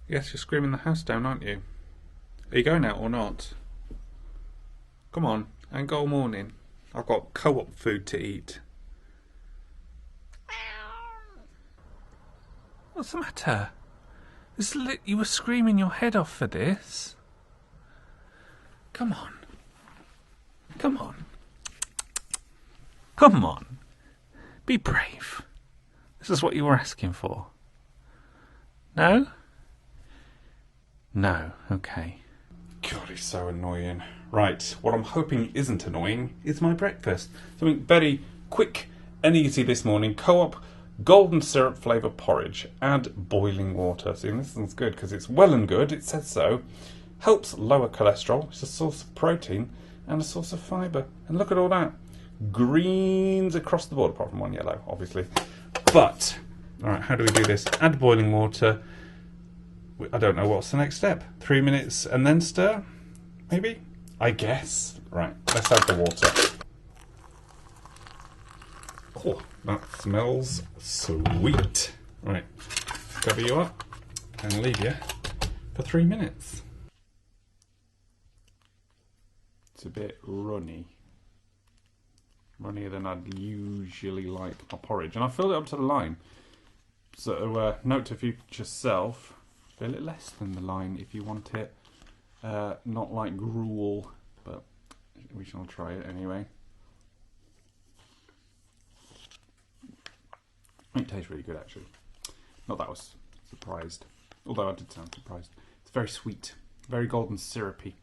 Yes, you're screaming the house down, aren't you? Are you going out or not? Come on, I ain't got all morning. I've got co-op food to eat. What's the matter? You were screaming your head off for this. Come on. Come on. Come on. Be brave. This is what you were asking for. No? No, okay. God, he's so annoying. Right, what I'm hoping isn't annoying is my breakfast. Something very quick and easy this morning. Co-op golden syrup flavour porridge. Add boiling water. See, this one's good because it's well and good, it says so. Helps lower cholesterol, it's a source of protein and a source of fibre. And look at all that. Greens across the board, apart from one yellow, obviously. But, alright, how do we do this? Add boiling water. I don't know what's the next step. 3 minutes and then stir? Maybe? I guess. Right, let's add the water. Oh, that smells sweet. Right, cover you up and leave you for 3 minutes. It's a bit runny. Runnier than I'd usually like my porridge. And I filled it up to the line. So note to future self, fill it less than the line if you want it not like gruel, but we shall try it anyway. It tastes really good actually. Not that I was surprised, although I did sound surprised. It's very sweet, very golden syrupy.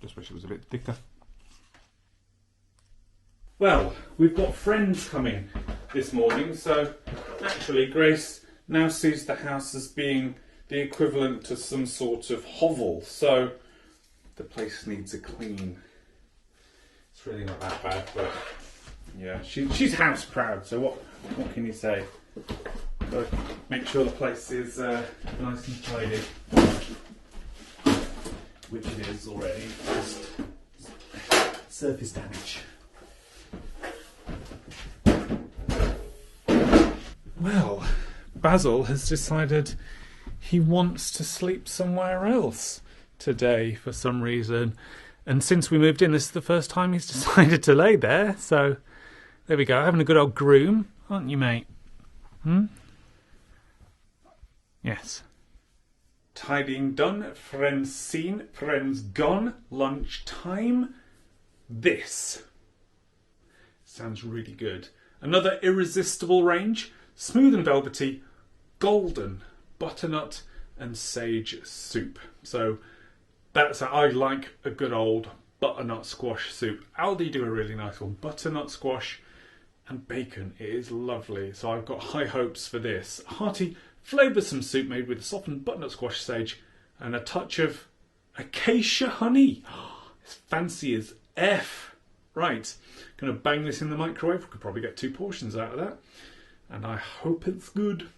Just wish it was a bit thicker. Well, we've got friends coming this morning, so actually Grace now sees the house as being the equivalent to some sort of hovel, so the place needs a clean. It's really not that bad, but yeah, she's house proud, so what can you say? But make sure the place is nice and tidy, which it is already, just surface damage. Well, Basil has decided he wants to sleep somewhere else today for some reason. And since we moved in, this is the first time he's decided to lay there. So there we go, having a good old groom, aren't you, mate? Yes. Tidying done, friends seen, friends gone, lunch time. This sounds really good. Another irresistible range. Smooth and velvety, golden butternut and sage soup. So I like a good old butternut squash soup. Aldi do a really nice one. Butternut squash and bacon. It is lovely. So I've got high hopes for this. Hearty, flavoursome soup made with softened butternut squash sage and a touch of acacia honey. It's fancy as F. Right, gonna bang this in the microwave. We could probably get 2 portions out of that. And I hope it's good.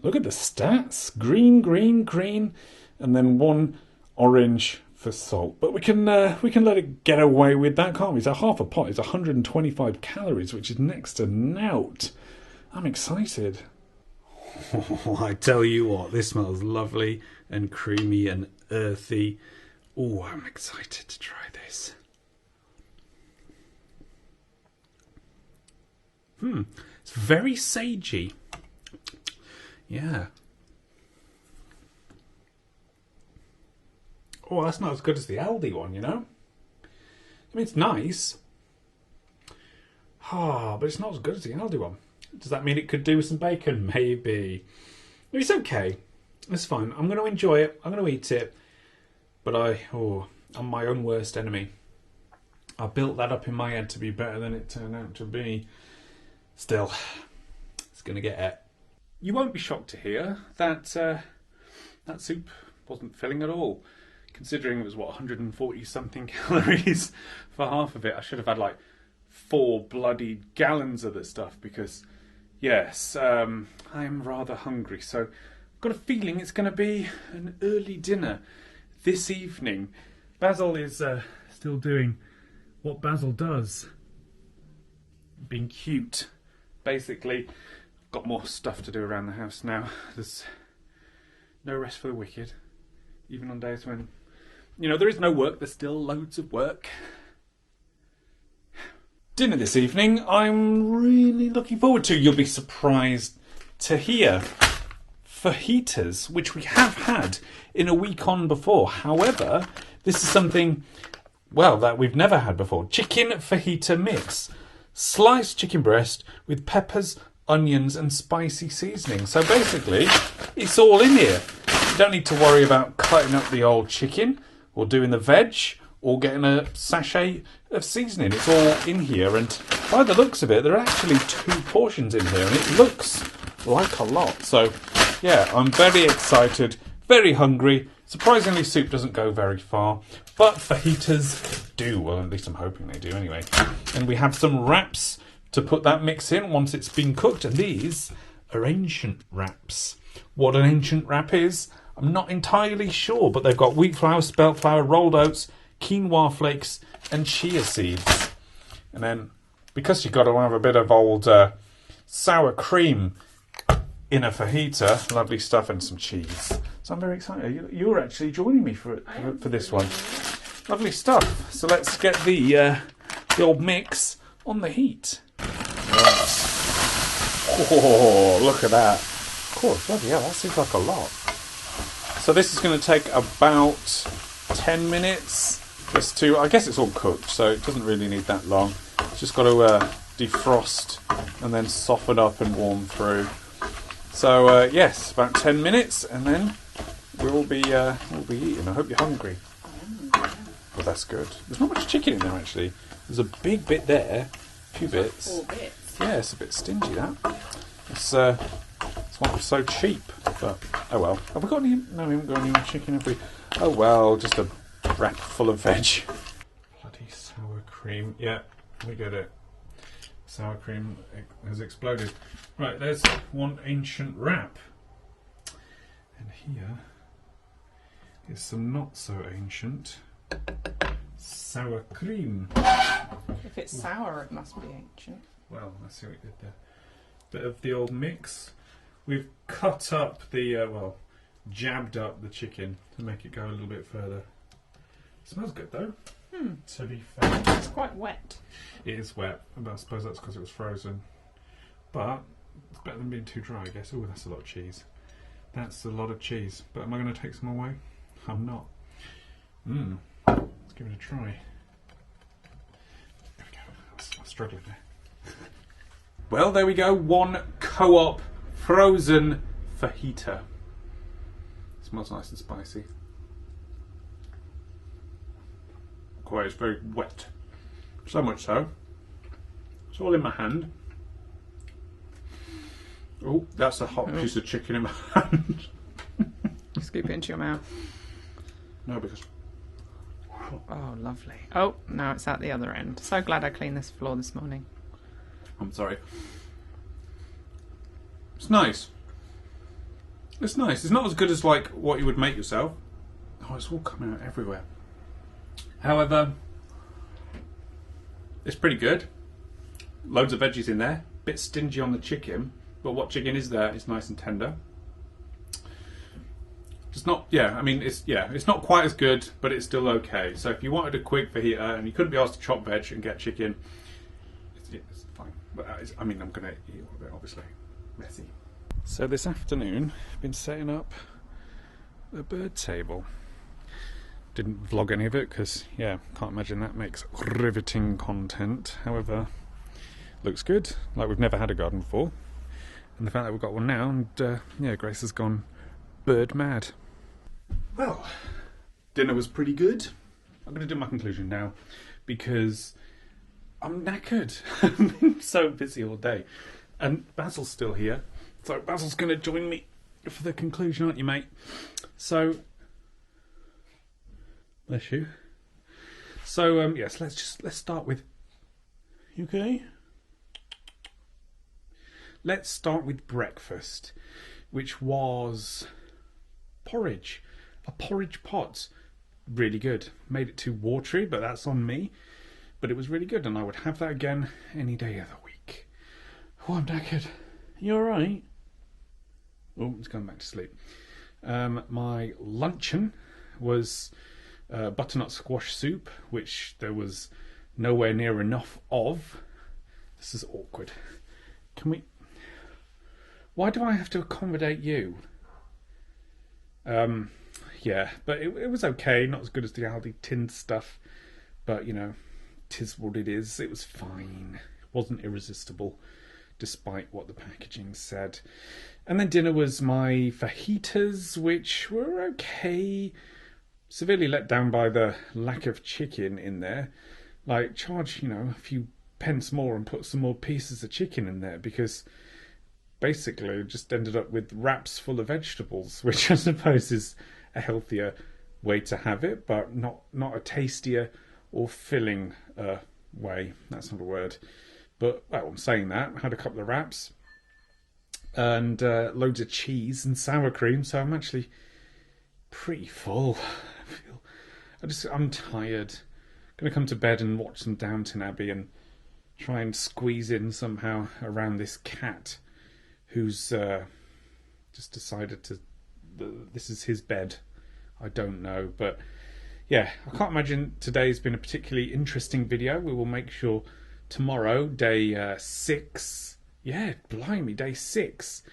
Look at the stats. Green, green, green. And then 1 orange for salt. But we can let it get away with that, can't we? So half a pot is 125 calories, which is next to nout. I'm excited. Oh, I tell you what, this smells lovely and creamy and earthy. Oh, I'm excited to try this. It's very sagey. Yeah. Oh, that's not as good as the Aldi one, you know? I mean, it's nice. But it's not as good as the Aldi one. Does that mean it could do with some bacon? Maybe. It's okay. It's fine. I'm going to enjoy it. I'm going to eat it. But I'm my own worst enemy. I built that up in my head to be better than it turned out to be. Still, it's going to get it. You won't be shocked to hear that that soup wasn't filling at all. Considering it was, 140 something calories for half of it. I should have had like 4 bloody gallons of this stuff because, yes, I'm rather hungry. So I've got a feeling it's going to be an early dinner this evening. Basil is still doing what Basil does. Being cute. Basically, got more stuff to do around the house now. There's no rest for the wicked. Even on days when, there is no work, there's still loads of work. Dinner this evening, I'm really looking forward to. You'll be surprised to hear fajitas, which we have had in a week on before. However, this is something, that we've never had before. Chicken fajita mix. Sliced chicken breast with peppers, onions and spicy seasoning. So basically, it's all in here. You don't need to worry about cutting up the old chicken or doing the veg or getting a sachet of seasoning. It's all in here, and by the looks of it, there are actually 2 portions in here, and it looks like a lot. So, yeah, I'm very excited, very hungry. Surprisingly, soup doesn't go very far, but fajitas do. Well, at least I'm hoping they do anyway. And we have some wraps to put that mix in once it's been cooked, and these are ancient wraps. What an ancient wrap is, I'm not entirely sure, but they've got wheat flour, spelt flour, rolled oats, quinoa flakes and chia seeds. And then, because you've got to have a bit of old sour cream in a fajita, lovely stuff, and some cheese. So I'm very excited. You're actually joining me for this one. Lovely stuff. So let's get the old mix on the heat. Oh, look at that. Of course, bloody hell, that seems like a lot. So this is going to take about 10 minutes. I guess it's all cooked, so it doesn't really need that long. It's just got to defrost and then soften up and warm through. So yes, about 10 minutes, and then we'll be eating. I hope you're hungry. Well, that's good. There's not much chicken in there actually. There's a big bit there, a few bits. 4 bits. Yeah, it's a bit stingy that. It's why it's so cheap. But oh well. Have we got any? No, we haven't got any chicken, have we? Oh well, just a wrap full of veg. Bloody sour cream. Yeah, we get it. Sour cream has exploded. Right, there's one ancient wrap. And here is some not so ancient sour cream. If it's sour, it must be ancient. Well, let's see what we did there. Bit of the old mix. We've cut up the, jabbed up the chicken to make it go a little bit further. Smells good though. To be fair. It's quite wet. It is wet, but I suppose that's because it was frozen. But it's better than being too dry, I guess. Oh, that's a lot of cheese. That's a lot of cheese. But am I going to take some away? I'm not. Let's give it a try. There we go. I'm struggling there. Well, there we go. One co-op frozen fajita. Smells nice and spicy. Quite, it's very wet. So much so. It's all in my hand. Oh, that's a hot piece of chicken in my hand. Scoop it into your mouth. No, because... Oh, lovely. Oh, now it's at the other end. So glad I cleaned this floor this morning. I'm sorry. It's nice. It's nice. It's not as good as like what you would make yourself. Oh, it's all coming out everywhere. However, it's pretty good. Loads of veggies in there. Bit stingy on the chicken, but what chicken is there? It's nice and tender. It's not. It's not quite as good, but it's still okay. So if you wanted a quick fajita and you couldn't be asked to chop veg and get chicken, it's fine. But I'm going to eat all of it, obviously. Messy. So this afternoon, I've been setting up a bird table. Didn't vlog any of it because, can't imagine that makes riveting content. However, looks good. Like we've never had a garden before. And the fact that we've got one now, and Grace has gone bird mad. Well, dinner was pretty good. I'm going to do my conclusion now because I'm knackered. I've been so busy all day. And Basil's still here. So Basil's going to join me for the conclusion, aren't you, mate? So, bless you. So, yes, let's start with... You okay? Let's start with breakfast, which was porridge. A porridge pot. Really good. Made it too watery, but that's on me. But it was really good, and I would have that again any day of the week. Oh, I'm knackered. You alright? Oh, it's going back to sleep. My luncheon was butternut squash soup, which there was nowhere near enough of. This is awkward. Can we... Why do I have to accommodate you? Yeah, but it was okay. Not as good as the Aldi tinned stuff. But, you know, 'tis what it is. It was fine. It wasn't irresistible, despite what the packaging said. And then dinner was my fajitas, which were okay. Severely let down by the lack of chicken in there. Like, charge, you know, a few pence more and put some more pieces of chicken in there, because basically it just ended up with wraps full of vegetables, which I suppose is a healthier way to have it, but not a tastier or filling way. That's not a word. But, well, I'm saying that. I had a couple of wraps and loads of cheese and sour cream, so I'm actually pretty full. I'm tired. I'm going to come to bed and watch some Downton Abbey and try and squeeze in somehow around this cat who's just decided to... This is his bed. I don't know, but yeah, I can't imagine today's been a particularly interesting video. We will make sure tomorrow, day 6, yeah, blimey, day 6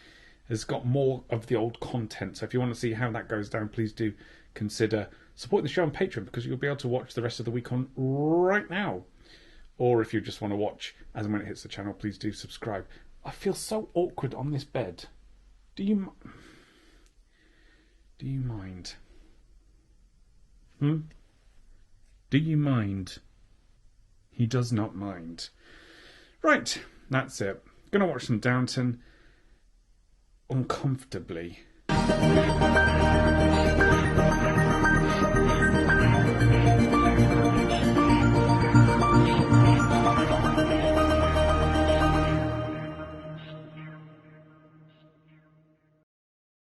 has got more of the old content. So if you want to see how that goes down, please do consider supporting the show on Patreon, because you'll be able to watch the rest of the week on right now. Or if you just want to watch as and when it hits the channel, please do subscribe. I feel so awkward on this bed. Do you mind? Do you mind? He does not mind. Right, that's it. Gonna watch some Downton uncomfortably.